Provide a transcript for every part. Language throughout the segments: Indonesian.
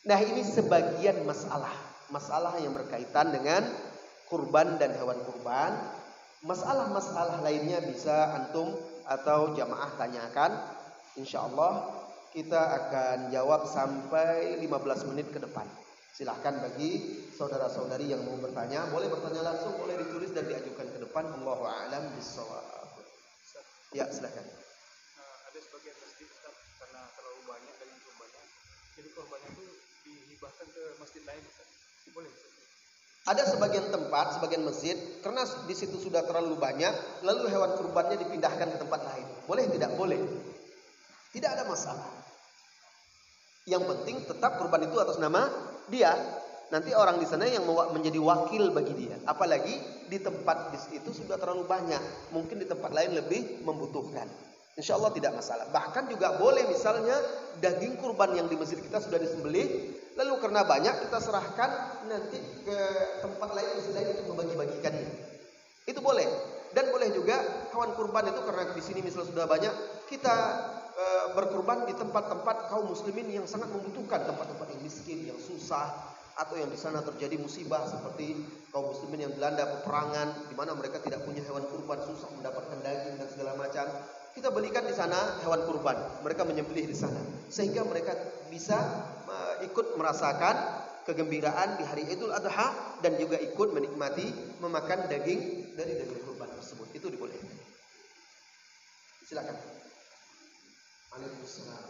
Nah, ini sebagian masalah yang berkaitan dengan kurban dan hewan kurban. Masalah-masalah lainnya bisa antum atau jamaah tanyakan. Insyaallah kita akan jawab sampai 15 menit ke depan. Silahkan bagi saudara-saudari yang mau bertanya, boleh bertanya langsung, boleh ditulis dan diajukan ke depan. Allahu a'lam bishawab. Ya, silakan. Ada sebagian masjid karena terlalu banyak daging kurbannya, jadi korbannya itu dihibahkan ke masjid lain, boleh? Ada sebagian tempat, sebagian masjid, karena di situ sudah terlalu banyak, lalu hewan kurbannya dipindahkan ke tempat lain. Boleh tidak? Boleh. Tidak ada masalah. Yang penting tetap kurban itu atas nama dia. Nanti orang di sana yang menjadi wakil bagi dia. Apalagi di tempat itu sudah terlalu banyak. Mungkin di tempat lain lebih membutuhkan. Insya Allah tidak masalah. Bahkan juga boleh misalnya daging kurban yang di masjid kita sudah disembelih, lalu karena banyak kita serahkan nanti ke tempat lain, masjid lain untuk membagi-bagikannya. Itu boleh. Dan boleh juga hewan kurban itu karena di sini misalnya sudah banyak, kita berkurban di tempat-tempat kaum muslimin yang sangat membutuhkan, tempat-tempat yang miskin, yang susah, atau yang di sana terjadi musibah seperti kaum muslimin yang dilanda peperangan, di mana mereka tidak punya hewan kurban, susah mendapatkan daging dan segala macam. Kita belikan di sana hewan kurban, mereka menyembelih di sana, sehingga mereka bisa ikut merasakan kegembiraan di hari Idul Adha dan juga ikut menikmati memakan daging dari daging kurban tersebut. Itu dibolehkan. Silakan. Waalaikumsalam.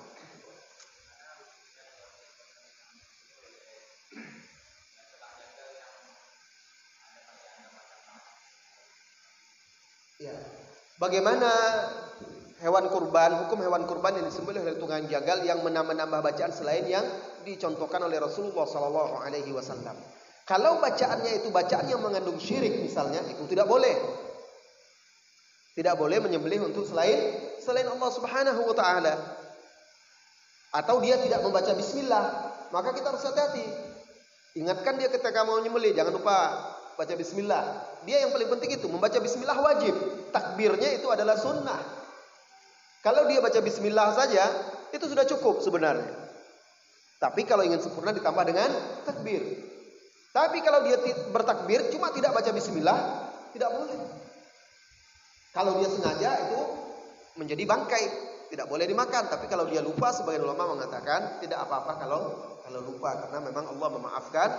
Ya. Bagaimana hewan kurban, hukum hewan kurban yang disembelih oleh tukang jagal yang menambah bacaan selain yang dicontohkan oleh Rasulullah sallallahu alaihi wasallam. Kalau bacaannya itu bacaan yang mengandung syirik misalnya, itu tidak boleh. Tidak boleh menyembelih untuk selain Allah Subhanahu wa taala. Atau dia tidak membaca bismillah, maka kita harus hati-hati. Ingatkan dia ketika mau menyembelih, jangan lupa baca bismillah. Dia yang paling penting itu membaca bismillah wajib. Takbirnya itu adalah sunnah. Kalau dia baca bismillah saja, itu sudah cukup sebenarnya. Tapi kalau ingin sempurna ditambah dengan takbir. Tapi kalau dia bertakbir cuma tidak baca bismillah, tidak boleh. Kalau dia sengaja itu menjadi bangkai, tidak boleh dimakan. Tapi kalau dia lupa, sebagian ulama mengatakan tidak apa-apa kalau lupa, karena memang Allah memaafkan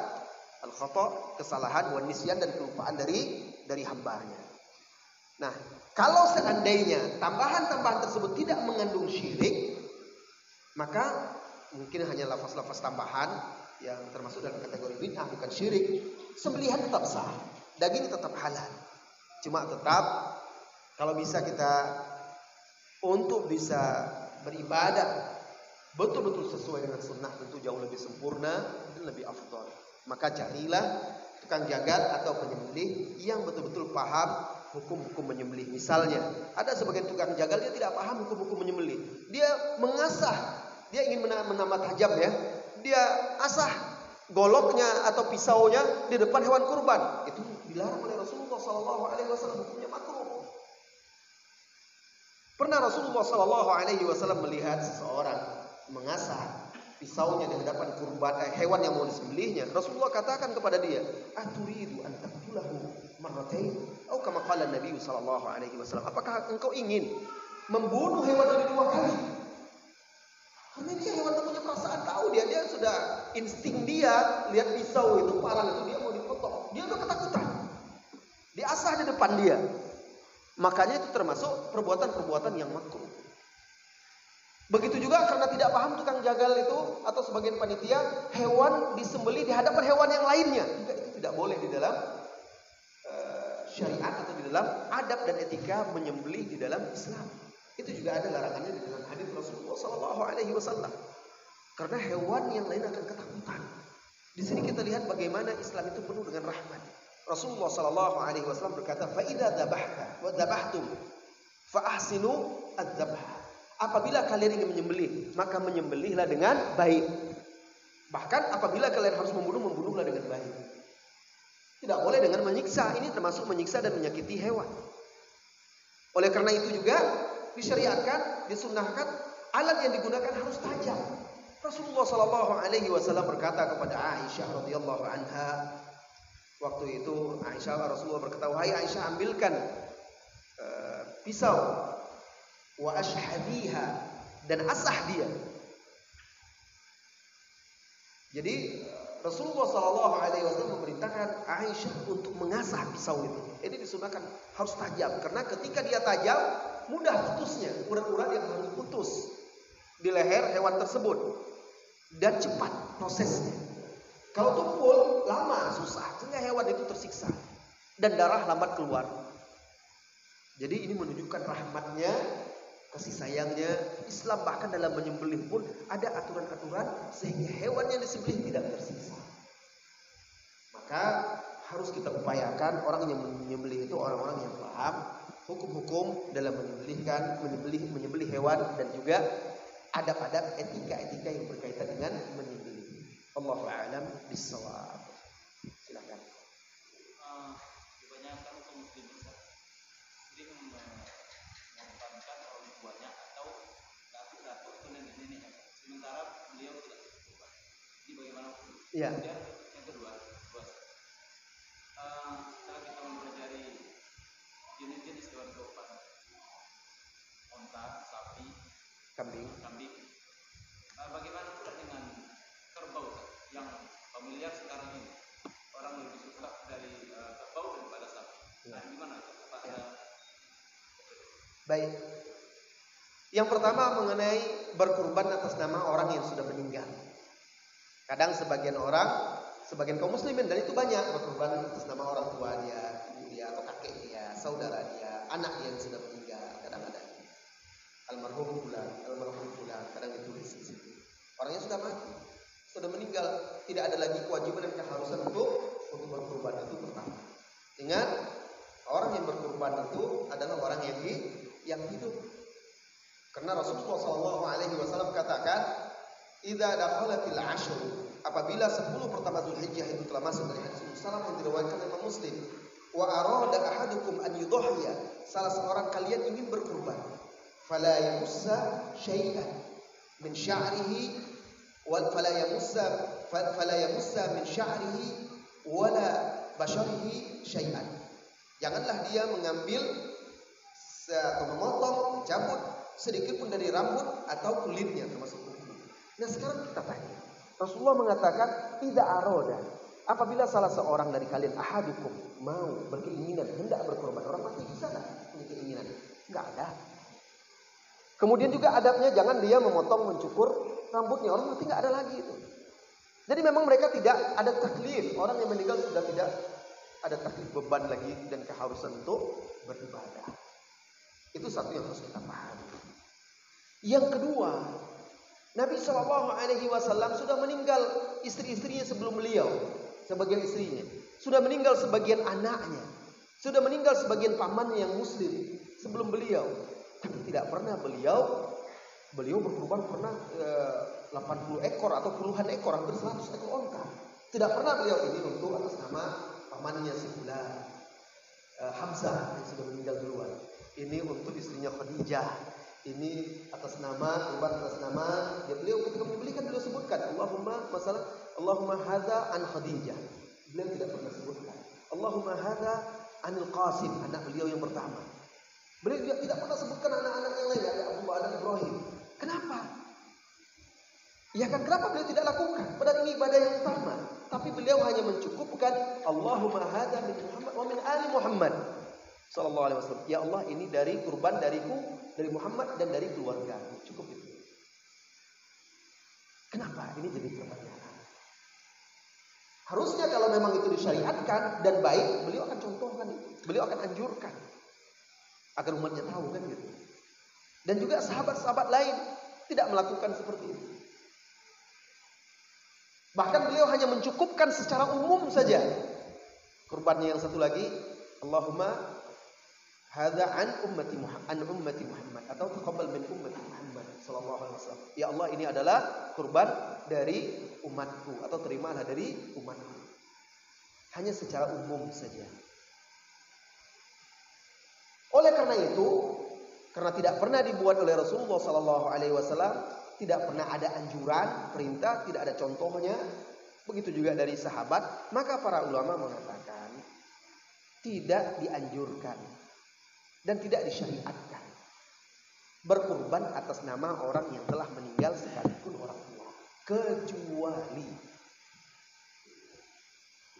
al-khata', kesalahan, wan nisyan, dan kelupaan dari hambanya. Nah, kalau seandainya tambahan-tambahan tersebut tidak mengandung syirik, maka mungkin hanya lafaz-lafaz tambahan yang termasuk dalam kategori bid'ah, bukan syirik. Sembelihan tetap sah, daging tetap halal. Cuma tetap kalau bisa kita untuk bisa beribadah betul-betul sesuai dengan sunnah, tentu jauh lebih sempurna dan lebih afdal. Maka carilah tukang jagal atau penyembelih yang betul-betul paham hukum-hukum menyembelih. Misalnya, ada sebagian tukang jagal dia tidak paham hukum-hukum menyembelih. Dia mengasah, dia ingin menambah tajam ya. Dia asah goloknya atau pisaunya di depan hewan kurban. Itu dilarang oleh Rasulullah SAW, hukumnya makruh. Pernah Rasulullah SAW melihat seseorang mengasah pisaunya di hadapan kurban hewan yang mau disembelihnya. Rasulullah katakan kepada dia, "Aturidu an taqtulahu marratain?" Atau kama qala Nabi sallallahu alaihi wasallam, apakah engkau ingin membunuh hewan ini 2 kali? Karena dia hewan yang punya perasaan, tahu dia sudah insting dia lihat pisau itu parang itu dia mau dipotong. Dia udah ketakutan. Diasah di depan dia. Makanya itu termasuk perbuatan-perbuatan yang makruh. Begitu juga karena tidak paham tukang jagal itu atau sebagian panitia, hewan disembelih di hadapan hewan yang lainnya. Juga itu tidak boleh di dalam syariat atau di dalam adab dan etika menyembelih di dalam Islam. Itu juga ada larangannya di dalam hadis Rasulullah SAW. Karena hewan yang lain akan ketakutan. Di sini kita lihat bagaimana Islam itu penuh dengan rahmat. Rasulullah SAW berkata, "Fa idza dzabahta wa dzabahtum fa ahsinu adzabh." Apabila kalian ingin menyembelih, maka menyembelihlah dengan baik. Bahkan apabila kalian harus membunuhlah dengan baik. Tidak boleh dengan menyiksa. Ini termasuk menyiksa dan menyakiti hewan. Oleh karena itu juga disyariatkan, disunnahkan alat yang digunakan harus tajam. Rasulullah sallallahu alaihi wasallam berkata kepada Aisyah radhiyallahu anha, waktu itu Rasulullah berkata, "Wahai Aisyah, ambilkan pisau, wa ashhadiha, dan asah dia." Jadi Rasulullah sallallahu alaihi wasallam memerintahkan Aisyah untuk mengasah pisau itu. Ini disunahkan harus tajam, karena ketika dia tajam mudah putusnya, urat-urat yang harus putus di leher hewan tersebut, dan cepat prosesnya. Kalau tumpul lama, susah, sehingga hewan itu tersiksa dan darah lambat keluar. Jadi ini menunjukkan rahmatnya, kasih sayangnya Islam. Bahkan dalam menyembelih pun ada aturan-aturan sehingga hewan yang disembelih tidak tersiksa. Maka harus kita upayakan orang yang menyembelih itu orang-orang yang paham hukum-hukum dalam menyembelih hewan, dan juga adab-adab etika-etika yang berkaitan dengan menyembelih. Allahu a'lam bissawab. Silakan. Kebanyakan kaum muslimin sering mengorbankan orang tuanya atau datuk itu nenek-nenek, sementara beliau tidak berkorban. Ini bagaimana? Iya. Kemudian yang kedua, setelah kita mempelajari jenis-jenis hewan kurban, onta, sapi, Kambing. Bagaimana pula dengan kerbau yang familiar sekarang ini? Orang lebih suka dari kerbau daripada sapi. Nah, gimana? Apa ada? Baik. Yang pertama mengenai berkurban atas nama orang yang sudah meninggal. Kadang sebagian kaum muslimin, dan itu banyak, berkurban atas nama orang tua dia, ibu dia, atau kakek dia, saudara dia, anak dia yang sudah meninggal. Kadang ada almarhum fulan, kadang ditulis di situ. Orangnya sudah mati, sudah meninggal, tidak ada lagi kewajiban dan keharusan untuk berkurban. Itu pertama. Ingat, orang yang berkurban itu adalah orang yang hidup. Karena Rasulullah SAW katakan, "Idza dakhalatil ashr", apabila 10 pertama Zulhijjah itu telah masuk, dari hadis Muslim yang diriwayatkan Imam Muslim, "Wa arada ahadukum an yudhhiya", salah seorang kalian ingin berkurban, "fala yamussa syai'an min sya'rihi fala yamussa min sya'rihi wala basharihi syai'an", janganlah dia mengambil atau memotong, mencabut sedikit pun dari rambut atau kulitnya, termasuk kuku. Nah, sekarang kita tanya, Rasulullah mengatakan tidak aroda, apabila salah seorang dari kalian ahadukum mau berkeinginan hendak berkorban, orang mati bisa tak punya keinginan? Enggak ada. Kemudian juga adabnya jangan dia memotong, mencukur rambutnya, orang mati enggak ada lagi itu. Jadi memang mereka tidak ada taklif, orang yang meninggal sudah tidak ada taklif, beban lagi dan keharusan untuk beribadah. Itu satu yang harus kita pahami. Yang kedua, Nabi SAW sudah meninggal istri-istrinya sebelum beliau, sebagian istrinya. Sudah meninggal sebagian anaknya. Sudah meninggal sebagian pamannya yang muslim sebelum beliau. Tapi tidak pernah beliau berkurban pernah 80 ekor atau puluhan ekor, hampir 100 ekor onta. Tidak pernah beliau ini untuk atas nama pamannya si fulan, Hamzah yang sudah meninggal duluan. Ini untuk istrinya Khadijah. Ini atas nama, kurban atas nama ya beliau ketika membelikan beliau sebutkan Allahumma hadza an Khadijah. Beliau tidak pernah sebutkan Allahumma hadza anil Qasim, anak beliau yang pertama. Beliau juga tidak pernah sebutkan anak-anak yang lain, ada Abu Bakar, Ibrahim. Kenapa? Ya kan, kenapa beliau tidak lakukan? Padahal ini ibadah yang utama. Tapi beliau hanya mencukupkan Allahumma hadza min Muhammad wa min ali Muhammad sallallahu alaihi wasallam. Ya Allah, ini dari kurban dariku, dari Muhammad dan dari keluarga. Cukup itu. Kenapa? Ini jadi pertanyaan. Harusnya kalau memang itu disyariatkan dan baik, beliau akan contohkan itu. Beliau akan anjurkan agar umatnya tahu kan gitu. Dan juga sahabat-sahabat lain tidak melakukan seperti itu. Bahkan beliau hanya mencukupkan secara umum saja. Kurbannya yang satu lagi, Allahumma hadza an ummati Muhammad atau taqabbal min ummati Muhammad sallallahu alaihi wasallam. Ya Allah, ini adalah kurban dari umatku atau terimalah dari umatku. Hanya secara umum saja. Oleh karena itu, karena tidak pernah dibuat oleh Rasulullah sallallahu alaihi wasallam, tidak pernah ada anjuran, perintah, tidak ada contohnya. Begitu juga dari sahabat, maka para ulama mengatakan tidak dianjurkan dan tidak disyariatkan berkurban atas nama orang yang telah meninggal sekalipun orang tua,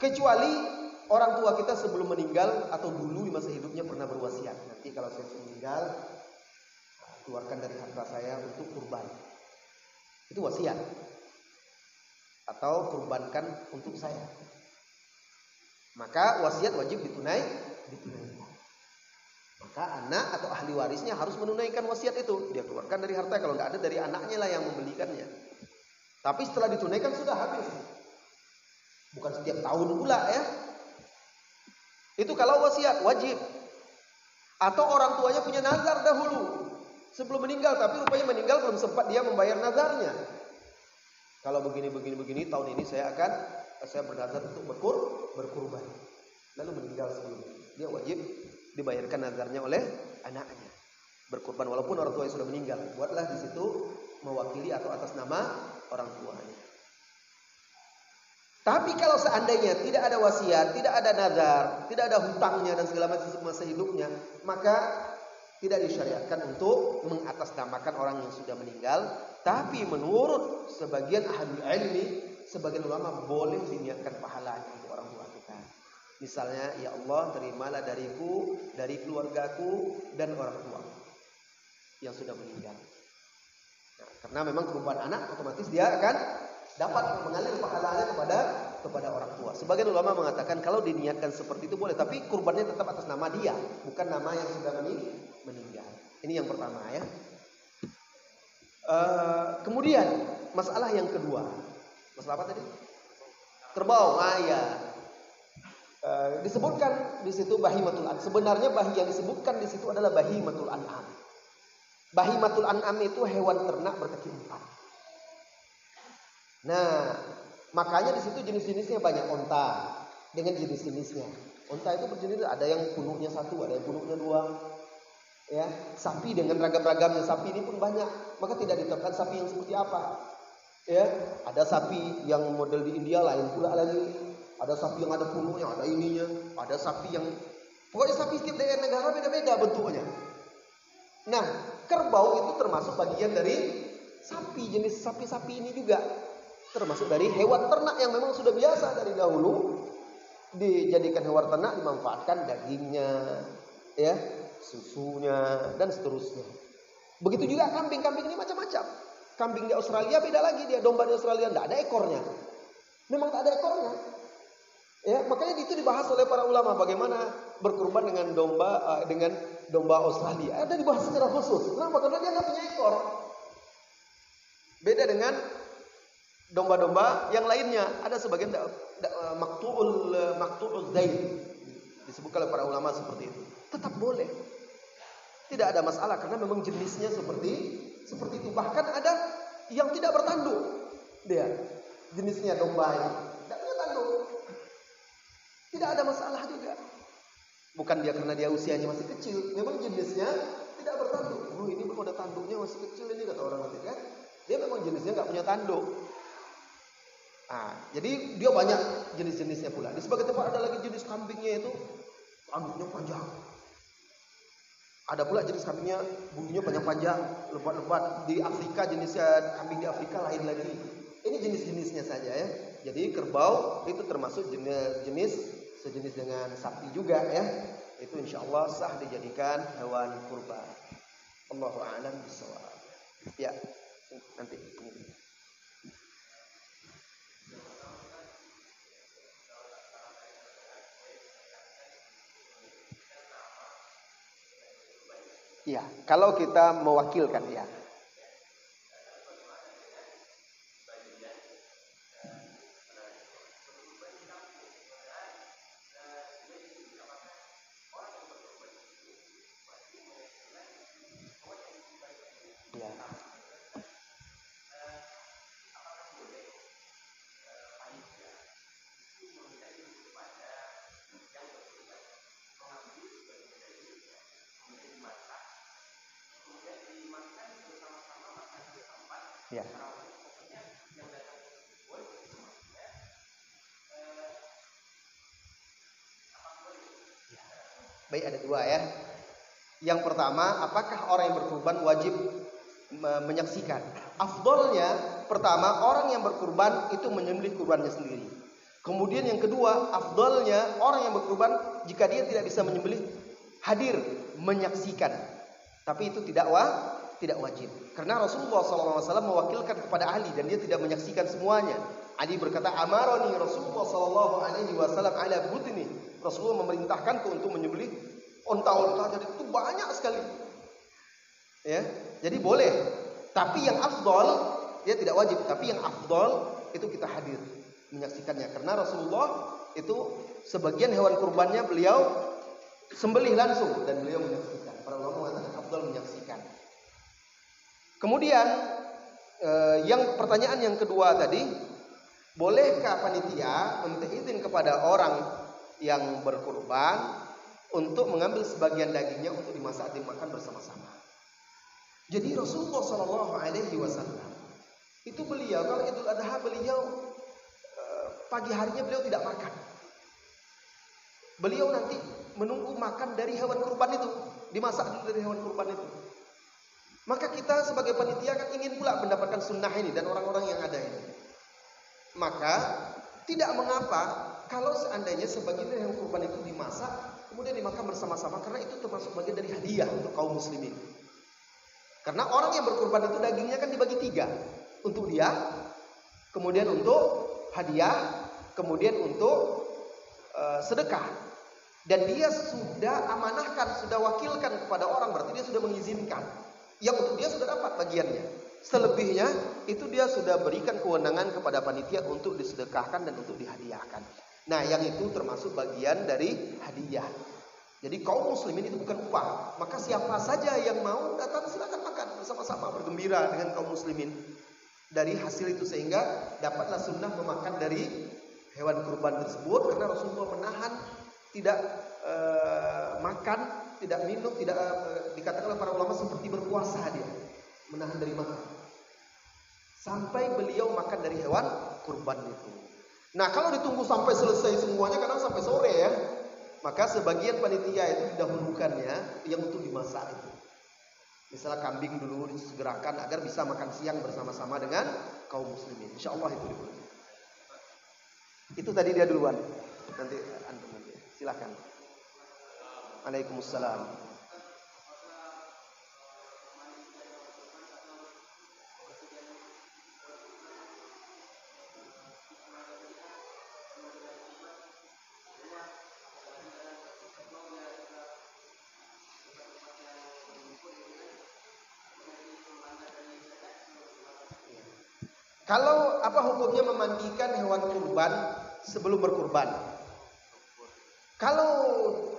kecuali orang tua kita sebelum meninggal atau dulu di masa hidupnya pernah berwasiat, nanti kalau saya meninggal keluarkan dari harta saya untuk kurban. Itu wasiat. Atau kurbankan untuk saya. Maka wasiat wajib ditunaikan. Maka anak atau ahli warisnya harus menunaikan wasiat itu. Dia keluarkan dari harta, kalau nggak ada dari anaknya lah yang membelikannya. Tapi setelah ditunaikan sudah habis. Bukan setiap tahun pula ya. Itu kalau wasiat wajib. Atau orang tuanya punya nazar dahulu sebelum meninggal, tapi rupanya meninggal belum sempat dia membayar nazarnya. Kalau begini tahun ini saya bernazar untuk berkurban. Lalu meninggal sebelumnya, dia wajib dibayarkan nazarnya oleh anaknya. Berkurban walaupun orang tuanya sudah meninggal. Buatlah di situ mewakili atau atas nama orang tuanya. Tapi kalau seandainya tidak ada wasiat, tidak ada nazar, tidak ada hutangnya dan segala macam masa hidupnya, maka tidak disyariatkan untuk mengatasnamakan orang yang sudah meninggal. Tapi menurut sebagian ahli ilmi, sebagian ulama boleh diniatkan pahalanya untuk orang tua kita. Misalnya, ya Allah terimalah dariku, dari keluargaku dan orang tua yang sudah meninggal. Nah, karena memang kurban anak otomatis dia akan dapat mengalir pahalanya kepada orang tua. Sebagian ulama mengatakan kalau diniatkan seperti itu boleh, tapi kurbannya tetap atas nama dia, bukan nama yang sudah meninggal. Ini yang pertama ya. Kemudian masalah yang kedua, masalah apa tadi? Kerbau. Disebutkan di situ bahimatul an'am. Sebenarnya bahi yang disebutkan di situ adalah bahimatul an'am. Bahimatul an'am itu hewan ternak berkaki empat. Nah, makanya di situ jenis-jenisnya banyak. Onta dengan jenis-jenisnya. Onta itu berjenis, ada yang punuknya satu, ada yang punuknya dua. Ya, sapi dengan ragam-ragamnya, sapi ini pun banyak. Maka tidak ditetapkan sapi yang seperti apa. Ya, ada sapi yang model di India lain pula lagi. Ada sapi yang ada punuknya, ada ininya. Ada sapi yang pokoknya sapi setiap daerah negara beda-beda bentuknya. Nah, kerbau itu termasuk bagian dari sapi, jenis sapi-sapi ini juga termasuk dari hewan ternak yang memang sudah biasa dari dahulu dijadikan hewan ternak, dimanfaatkan dagingnya, ya, susunya dan seterusnya. Begitu juga kambing ini macam-macam. Kambing di Australia beda lagi, dia domba di Australia tidak ada ekornya. Memang tak ada ekornya. Ya, makanya itu dibahas oleh para ulama bagaimana berkurban dengan domba Australia. Ada dibahas secara khusus. Kenapa? Karena dia nggak punya ekor. Beda dengan domba-domba yang lainnya. Ada sebagian maqtu'ul zain. Disebutkan oleh para ulama seperti itu. Tetap boleh. Tidak ada masalah karena memang jenisnya seperti itu. Bahkan ada yang tidak bertanduk. Dia jenisnya domba ini tidak punya tanduk. Tidak ada masalah juga. Bukan dia karena dia usianya masih kecil, memang jenisnya tidak bertanduk. Oh, ini belum ada tanduknya, masih kecil ini, kata orang nanti kan. Dia memang jenisnya nggak punya tanduk. Nah, jadi dia banyak jenis-jenisnya pula. Di sebagian tempat ada lagi jenis kambingnya itu tanduknya panjang. Ada pula jenis kambingnya bulunya panjang-panjang, lebat-lebat. Di Afrika jenisnya kambing di Afrika lain lagi. Ini jenis-jenisnya saja ya. Jadi kerbau itu termasuk jenis sejenis dengan sapi juga ya. Itu insyaallah sah dijadikan hewan kurban. Allahu a'lam bishawab. Ya, nanti. Ya, kalau kita mewakilkan ya. Ya. Baik, ada dua ya. Yang pertama, apakah orang yang berkurban wajib menyaksikan? Afdolnya, pertama, orang yang berkurban itu menyembelih kurbannya sendiri. Kemudian yang kedua, afdolnya orang yang berkurban jika dia tidak bisa menyembelih, hadir menyaksikan. Tapi itu tidak wajib. Karena Rasulullah SAW mewakilkan kepada Ali dan dia tidak menyaksikan semuanya. Ali berkata, amaroni Rasulullah SAW ala budni. Rasulullah memerintahkanku untuk menyembelih onta-onta, jadi itu banyak sekali. Ya, jadi boleh. Tapi yang afdol, dia tidak wajib. Tapi yang afdol itu kita hadir menyaksikannya. Karena Rasulullah itu sebagian hewan kurbannya beliau sembelih langsung dan beliau menyaksikan. Para ulama mengatakan afdol menyaksikan. Kemudian yang pertanyaan yang kedua tadi, bolehkah panitia meminta izin kepada orang yang berkurban untuk mengambil sebagian dagingnya untuk dimasak dimakan bersama-sama? Jadi Rasulullah SAW itu beliau kalau Idul Adha beliau pagi harinya beliau tidak makan. Beliau nanti menunggu makan dari hewan kurban itu, dimasak dulu dari hewan kurban itu. Maka kita sebagai panitia kan ingin pula mendapatkan sunnah ini dan orang-orang yang ada ini. Maka tidak mengapa kalau seandainya sebagian dari hewan kurban itu dimasak kemudian dimakan bersama-sama, karena itu termasuk bagian dari hadiah untuk kaum muslimin. Karena orang yang berkurban itu dagingnya kan dibagi 3, untuk dia, kemudian untuk hadiah, kemudian untuk sedekah. Dan dia sudah amanahkan, sudah wakilkan kepada orang, berarti dia sudah mengizinkan. Yang untuk dia sudah dapat bagiannya. Selebihnya itu dia sudah berikan kewenangan kepada panitia untuk disedekahkan dan untuk dihadiahkan. Nah, yang itu termasuk bagian dari hadiah. Jadi kaum muslimin itu bukan upah. Maka siapa saja yang mau datang silakan makan bersama-sama, bergembira dengan kaum muslimin dari hasil itu, sehingga dapatlah sunnah memakan dari hewan kurban tersebut. Karena Rasulullah menahan tidak makan, tidak minum, tidak dikatakan oleh para ulama seperti berpuasa, dia menahan dari makan sampai beliau makan dari hewan kurban itu. Nah, kalau ditunggu sampai selesai semuanya, kadang sampai sore ya, maka sebagian panitia itu didahulukannya yang untuk dimasak itu. Misalnya kambing dulu disegerakan agar bisa makan siang bersama-sama dengan kaum muslimin. Insya Allah itu dulu. Itu tadi dia duluan. Nanti antum nanti. Silakan. Waalaikumsalam. Kalau apa hukumnya memandikan hewan kurban sebelum berkurban? Kalau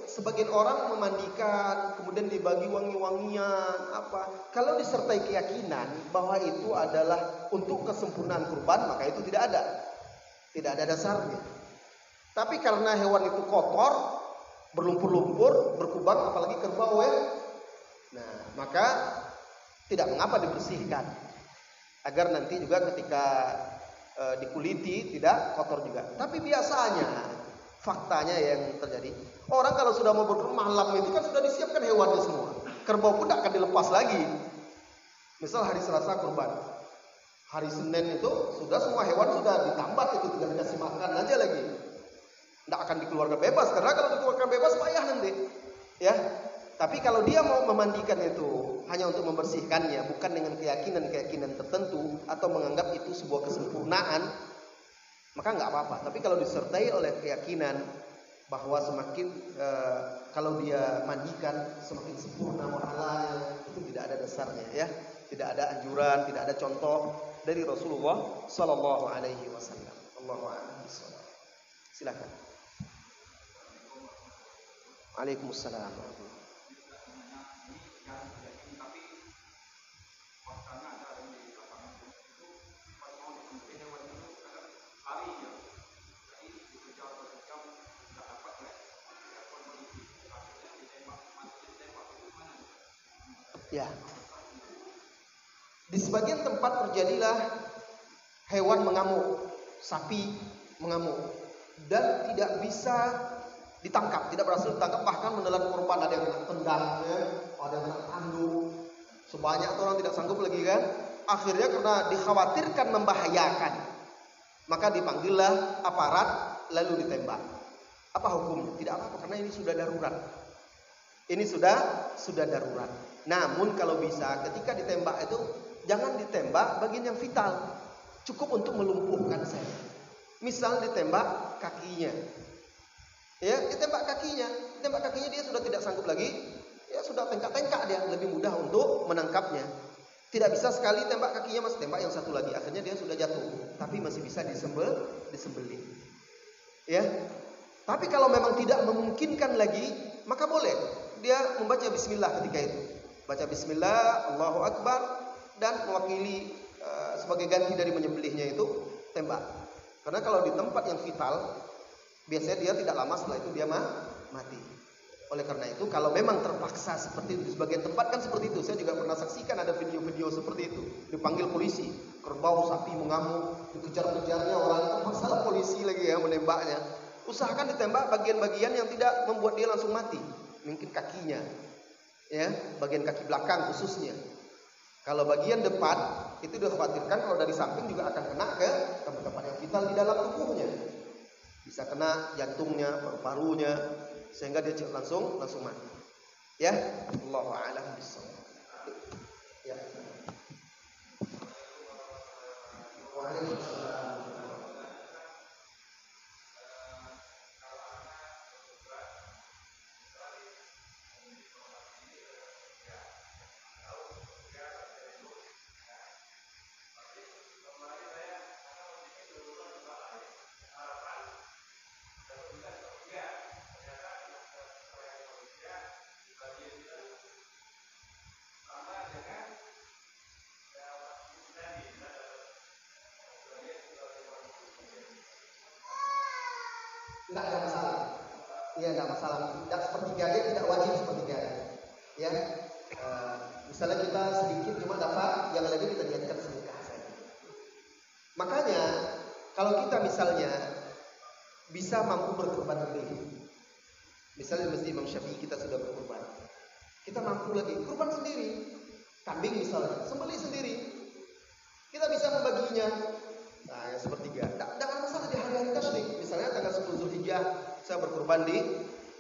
sebagian orang memandikan kemudian dibagi wangi-wangian apa, kalau disertai keyakinan bahwa itu adalah untuk kesempurnaan kurban, maka itu tidak ada dasarnya. Tapi karena hewan itu kotor, berlumpur-lumpur, berkubang, apalagi kerbau ya, nah maka tidak mengapa dibersihkan, agar nanti juga ketika dikuliti tidak kotor juga. Tapi biasanya faktanya yang terjadi, orang kalau sudah mau berkurban malam itu kan sudah disiapkan hewannya semua. Kerbau pun tidak akan dilepas lagi. Misal hari Selasa kurban, hari Senin itu sudah semua hewan sudah ditambat, itu tinggal dikasih makan aja lagi. Tidak akan dikeluarkan bebas, karena kalau dikeluarkan bebas payah nanti. Ya. Tapi kalau dia mau memandikan itu hanya untuk membersihkannya, bukan dengan keyakinan tertentu atau menganggap itu sebuah kesempurnaan, maka nggak apa-apa. Tapi kalau disertai oleh keyakinan bahwa semakin kalau dia mandikan semakin sempurna pahalanya, itu tidak ada dasarnya ya, tidak ada anjuran, tidak ada contoh dari Rasulullah Sallallahu Alaihi Wasallam. Allahu a'lam. Silakan. Waalaikumsalam. Ya. Di sebagian tempat terjadilah hewan mengamuk, sapi mengamuk dan tidak bisa ditangkap, tidak berhasil ditangkap, bahkan menelan korban. Ada yang kena tendang, ya, ada yang kena tanduk. Sebanyak orang tidak sanggup lagi kan. Akhirnya karena dikhawatirkan membahayakan, maka dipanggillah aparat lalu ditembak. Apa hukumnya? Tidak apa-apa karena ini sudah darurat. Ini sudah darurat. Namun kalau bisa ketika ditembak itu jangan ditembak bagian yang vital. Cukup untuk melumpuhkan saja. Misal ditembak kakinya. Ya, ditembak kakinya dia sudah tidak sanggup lagi. Ya sudah tengkak-tengkak dia, lebih mudah untuk menangkapnya. Tidak bisa sekali tembak kakinya, masih tembak yang satu lagi. Akhirnya dia sudah jatuh, tapi masih bisa disembelih. Ya. Tapi kalau memang tidak memungkinkan lagi, maka boleh dia membaca bismillah ketika itu. Baca bismillah, Allahu Akbar, dan mewakili sebagai ganti dari menyembelihnya itu tembak. Karena kalau di tempat yang vital, biasanya dia tidak lama setelah itu dia mati. Oleh karena itu, kalau memang terpaksa seperti itu, di sebagian tempat kan seperti itu. Saya juga pernah saksikan ada video-video seperti itu. Dipanggil polisi, kerbau, sapi mengamuk, dikejar-kejarnya orang, terpaksa polisi lagi ya menembaknya. Usahakan ditembak bagian-bagian yang tidak membuat dia langsung mati. Mungkin kakinya, ya, bagian kaki belakang khususnya. Kalau bagian depan itu dikhawatirkan kalau dari samping juga akan kena ke tempat-tempat yang vital di dalam tubuhnya. Bisa kena jantungnya, paru-parunya, sehingga dia langsung mati. Ya, Allahu a'lam bishawab. Ya. Waalaikumsalam. Enggak ada masalah. Iya, enggak masalah. Tidak sepertiga dia tidak wajib sepertiga. Ya. Misalnya kita sedikit cuma dapat, yang lainnya kita niatkan sedekah saja. Makanya kalau kita misalnya bisa mampu berkorban sendiri. Misalnya di Masjid Imam Syafi'i kita sudah berkorban. Kita mampu lagi kurban sendiri. Kambing misalnya, sembelih sendiri. Kita bisa membaginya. Nah, yang sepertiga. Tidak ada masalah di hari-hari tasyrik. Misalnya tanggal 10 Zulhijjah saya berkurban di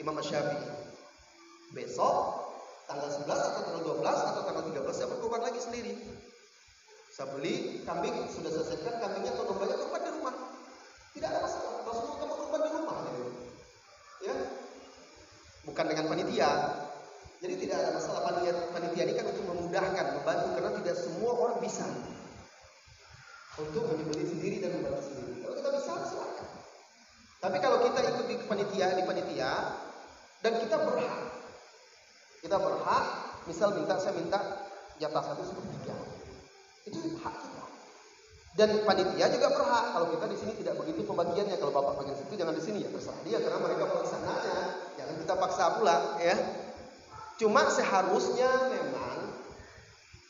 Imam Syafi'i. Besok tanggal 11 atau tanggal 12 atau tanggal 13 saya berkurban lagi sendiri. Saya beli kambing, sudah saya siapkan kambingnya atau dombanya, kurban di rumah. Tidak ada masalah. Rasulullah kamu kurban di rumah gitu. Ya. Bukan dengan panitia. Jadi tidak ada masalah. Panitia ini kan untuk memudahkan, membantu, karena tidak semua orang bisa untuk menyembelih sendiri dan membantu sendiri. Kalau kita bisa, silakan. Tapi kalau kita ikut di panitia dan kita berhak, misal saya minta jatah 1/3. Itu hak kita. Dan panitia juga berhak. Kalau kita di sini tidak begitu pembagiannya, kalau bapak bagian situ jangan di sini, ya terserah dia karena mereka pelaksananya. Jangan kita paksa pula, ya. Cuma seharusnya memang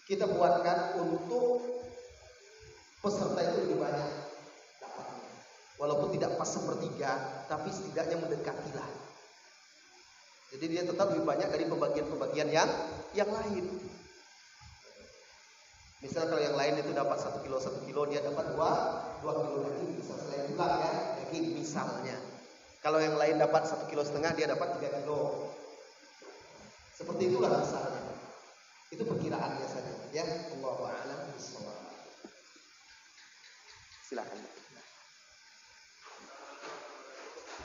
kita buatkan untuk peserta itu lebih banyak dapatnya. Walaupun tidak pas 1/3, tapi setidaknya mendekatilah. Jadi dia tetap lebih banyak dari pembagian-pembagian yang lain. Misal kalau yang lain itu dapat 1 kilo, dia dapat 2 kilo daging, bisa selain tulang ya, daging misalnya. Kalau yang lain dapat 1,5 kilo, dia dapat 3 kilo. Seperti itulah misalnya. Itu perkiraannya saja, ya. Allahu a'lam bishawab. Silakan.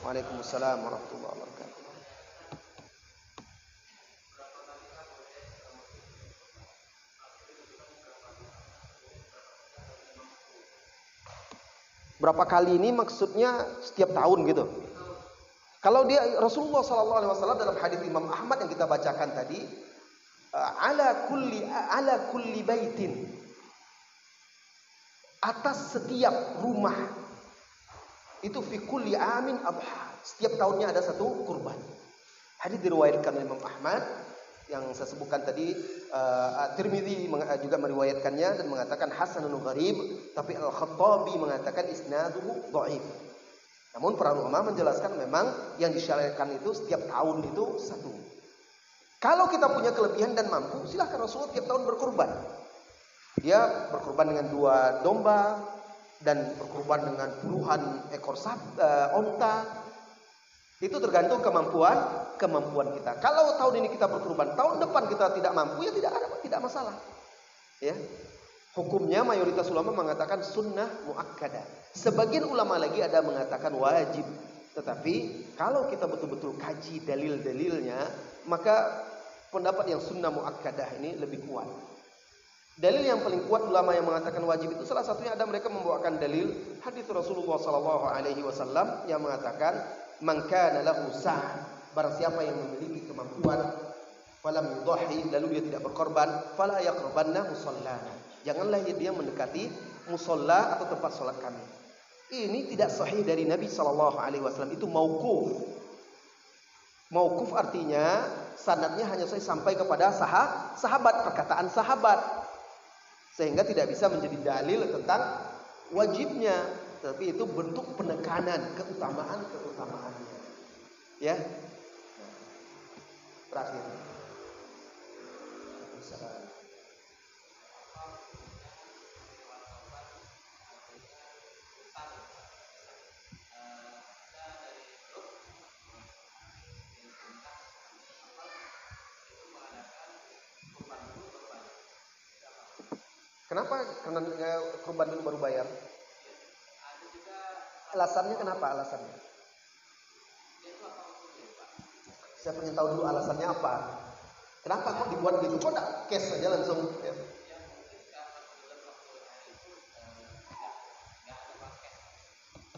Waalaikumsalam warahmatullahi wabarakatuh. Berapa kali ini maksudnya setiap tahun gitu. Kalau dia Rasulullah SAW dalam hadis Imam Ahmad yang kita bacakan tadi, ala kulli baitin, atas setiap rumah itu fi kulli amin adha, setiap tahunnya ada satu kurban. Hadis diriwayatkan oleh Imam Ahmad yang saya sebutkan tadi, Tirmidzi juga meriwayatkannya dan mengatakan hasanun gharib, tapi Al-Khattabi mengatakan isnaduhu dhaif. Namun para ulama menjelaskan memang yang disyariatkan itu setiap tahun itu satu. Kalau kita punya kelebihan dan mampu, silahkan Rasulullah tiap tahun berkurban. Dia berkurban dengan 2 domba dan berkurban dengan puluhan ekor onta. Itu tergantung kemampuan kita. Kalau tahun ini kita berkurban, tahun depan kita tidak mampu, ya tidak masalah. Ya. Hukumnya mayoritas ulama mengatakan sunnah muakkadah. Sebagian ulama lagi ada mengatakan wajib. Tetapi kalau kita betul-betul kaji dalil-dalilnya, maka pendapat yang sunnah muakkadah ini lebih kuat. Dalil yang paling kuat ulama yang mengatakan wajib itu salah satunya ada mereka membawakan dalil hadis Rasulullah SAW yang mengatakan man kana lahu sa'ah, barang siapa yang memiliki kemampuan falam yudhi, lalu dia tidak berkorban, fala yaqrabanna musallana, janganlah dia mendekati musalla atau tempat salat kami. Ini tidak sahih dari Nabi SAW, itu mauquf. Mauquf artinya sanadnya hanya sampai kepada sahabat, perkataan sahabat, sehingga tidak bisa menjadi dalil tentang wajibnya, tapi itu bentuk penekanan keutamaannya. Ya. Terakhir. Kenapa? Karena kurban dulu baru bayar. Alasannya kenapa? Alasannya? Saya pengen tahu dulu alasannya apa. Kenapa kok dibuat gitu? Kok enggak cash saja langsung? Ya.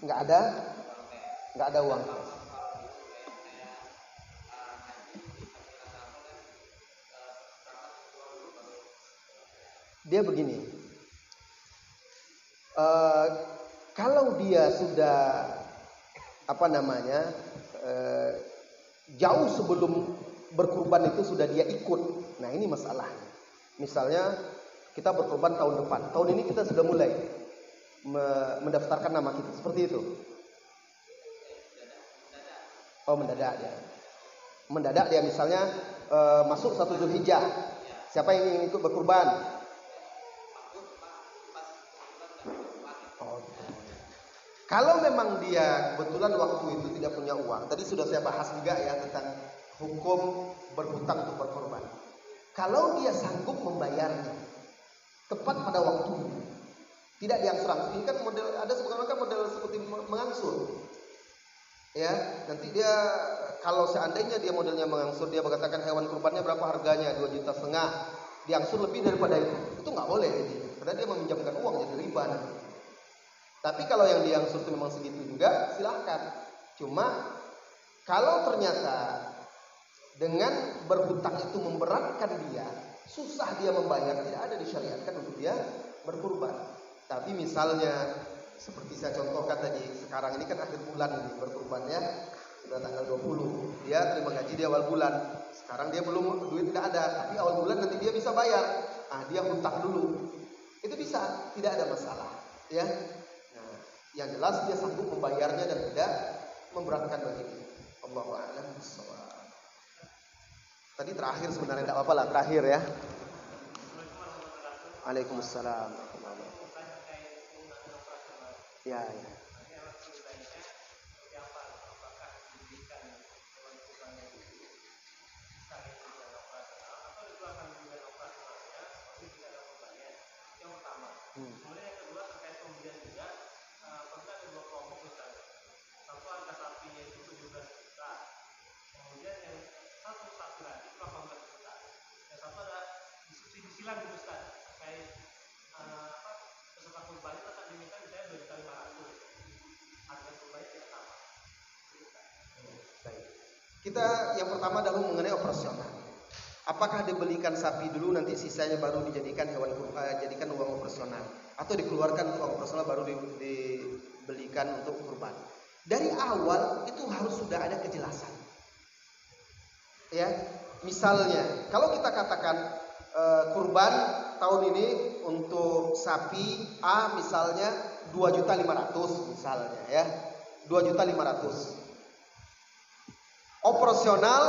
Enggak ada uang. Dia begini, kalau dia sudah jauh sebelum berkurban itu sudah dia ikut, nah ini masalahnya. Misalnya kita berkurban tahun depan, tahun ini kita sudah mulai mendaftarkan nama kita, seperti itu. Oh, mendadak dia misalnya masuk 1 Zulhijjah, siapa yang ingin ikut berkurban? Kalau memang dia kebetulan waktu itu tidak punya uang, tadi sudah saya bahas juga ya tentang hukum berhutang untuk berkorban. Kalau dia sanggup membayarnya tepat pada waktu, tidak diangsur-angsur. Ini kan model, ada sebenarnya kan model seperti mengangsur. Ya, nanti dia kalau seandainya dia modelnya mengangsur, dia mengatakan hewan kurbannya berapa harganya, 2,5 juta, diangsur lebih daripada itu nggak boleh, karena dia meminjamkan uang jadi riba. Tapi kalau yang diangsur itu memang segitu juga, silahkan. Cuma kalau ternyata dengan berhutang itu memberatkan dia, susah dia membayar, tidak ada disyariatkan untuk dia berkurban. Tapi misalnya seperti saya contohkan tadi, sekarang ini kan akhir bulan ini berkurbannya sudah tanggal 20. Dia terima gaji di awal bulan. Sekarang dia belum, duit tidak ada, tapi awal bulan nanti dia bisa bayar. Dia hutang dulu. Itu bisa, tidak ada masalah, ya. Yang jelas dia sanggup membayarnya dan tidak memberatkan bagi dia. Allahu a'lam bishawab. Tadi terakhir sebenarnya tidak apa-apa lah, terakhir ya. Waalaikumsalam. Ya. Kita yang pertama dahulu mengenai operasional. Apakah dibelikan sapi dulu nanti sisanya baru dijadikan jadikan uang operasional, atau dikeluarkan uang operasional baru dibelikan untuk kurban? Dari awal itu harus sudah ada kejelasan. Ya, Misalnya, kalau kita katakan kurban tahun ini untuk sapi A misalnya 2.500.000 misalnya ya. 2.500.000. Operasional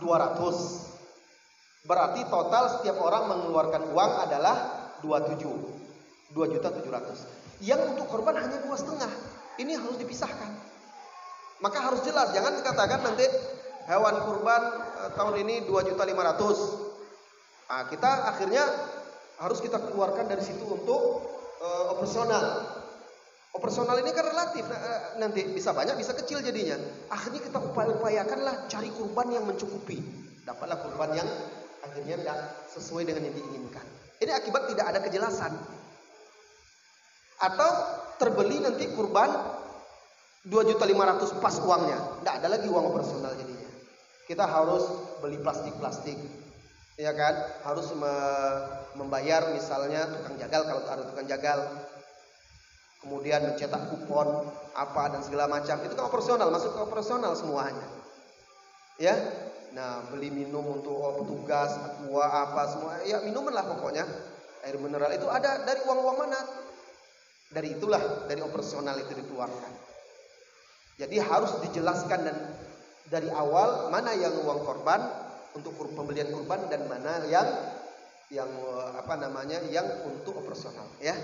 200. Berarti total setiap orang mengeluarkan uang adalah 2.700.000. Yang untuk korban hanya 2,5. Ini harus dipisahkan. Maka harus jelas, jangan dikatakan nanti hewan kurban tahun ini 2.500.000. Nah, kita akhirnya harus kita keluarkan dari situ untuk operasional. Operasional ini kan relatif, nanti bisa banyak bisa kecil jadinya. Akhirnya kita upayakanlah cari kurban yang mencukupi. Dapatlah kurban yang akhirnya tidak sesuai dengan yang diinginkan. Ini akibat tidak ada kejelasan. Atau terbeli nanti kurban 2.500.000 pas uangnya, tidak ada lagi uang operasional jadinya. Kita harus beli plastik-plastik. Ya kan, harus membayar misalnya tukang jagal kalau ada tukang jagal, kemudian mencetak kupon apa dan segala macam, itu kan operasional, masuk ke operasional semuanya. Ya, nah beli minum untuk petugas, aqua apa semua, ya minuman lah pokoknya, air mineral itu ada dari uang-uang mana? Dari itulah, dari operasional itu dikeluarkan. Jadi harus dijelaskan dan dari awal mana yang uang korban untuk pembelian kurban dan mana yang untuk operasional ya.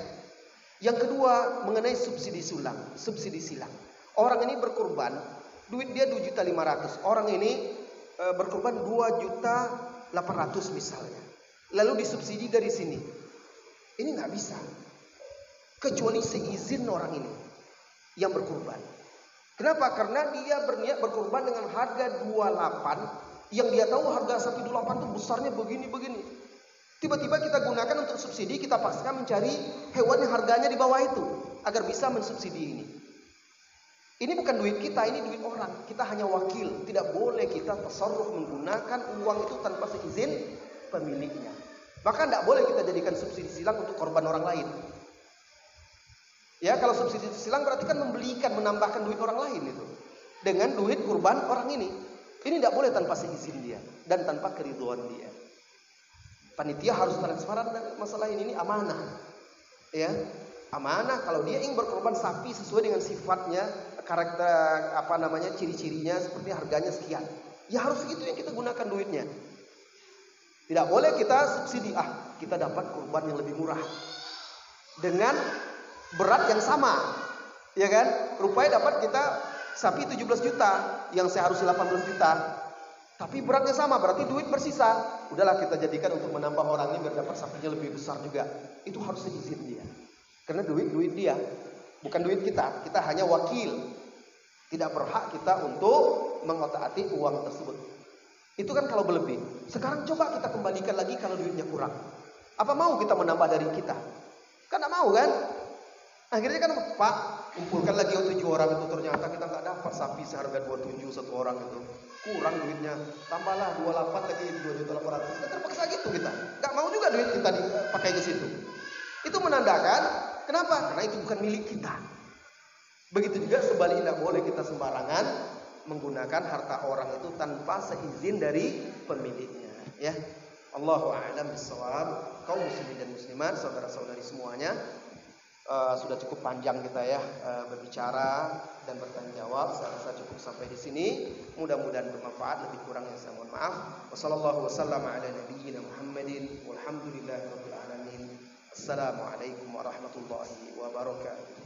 Yang kedua mengenai subsidi silang. Orang ini berkurban, duit dia 2.500.000. Orang ini berkurban 2.800.000 misalnya. Lalu disubsidi dari sini. Ini nggak bisa. Kecuali seizin orang ini yang berkurban. Kenapa? Karena dia berniat berkurban dengan harga 28. Yang dia tahu harga sapi 28 itu besarnya begini-begini. Tiba-tiba kita gunakan untuk subsidi, kita paksakan mencari hewan yang harganya di bawah itu agar bisa mensubsidi ini. Ini bukan duit kita, ini duit orang. Kita hanya wakil. Tidak boleh kita tasarruf menggunakan uang itu tanpa seizin pemiliknya. Maka tidak boleh kita jadikan subsidi silang untuk korban orang lain. Ya, kalau subsidi silang berarti kan membelikan, menambahkan duit orang lain itu dengan duit kurban orang ini. Ini tidak boleh tanpa seizin dia dan tanpa keriduan dia. Panitia harus transparan masalah ini amanah. Ya, amanah. Kalau dia ingin berkorban sapi sesuai dengan sifatnya, karakter ciri-cirinya seperti harganya sekian. Ya harus itu yang kita gunakan duitnya. Tidak boleh kita subsidi, kita dapat kurban yang lebih murah dengan berat yang sama. Ya kan? Rupanya dapat kita sapi 17 juta yang seharusnya 18 juta. Tapi beratnya sama, berarti duit bersisa. Udahlah kita jadikan untuk menambah orang ini biar dapat sapinya lebih besar juga. Itu harus seizin dia. Karena duit dia, bukan duit kita. Kita hanya wakil. Tidak berhak kita untuk mengotak-atik uang tersebut. Itu kan kalau berlebih. Sekarang coba kita kembalikan lagi kalau duitnya kurang. Apa mau kita menambah dari kita? Kan tidak mau kan? Akhirnya kan Pak kumpulkan lagi 7 orang itu, ternyata kita nggak dapat sapi seharga 27 satu orang itu, kurang duitnya, tambahlah 28 lagi 2.800.000. Kita terpaksa gitu, kita nggak mau juga duit kita dipakai ke situ. Itu menandakan kenapa? Karena itu bukan milik kita. Begitu juga sebaliknya, tidak boleh kita sembarangan menggunakan harta orang itu tanpa seizin dari pemiliknya. Ya, Allahu a'lam bishawab. Kaum muslimin dan muslimat, saudara-saudari semuanya. Sudah cukup panjang kita ya berbicara dan bertanya jawab. Saya rasa cukup sampai di sini. Mudah-mudahan bermanfaat. Lebih kurangnya saya mohon maaf. Wassallallahu wasallam ala nabiyyina Muhammadin walhamdulillahirabbil alamin. Assalamualaikum warahmatullahi wabarakatuh.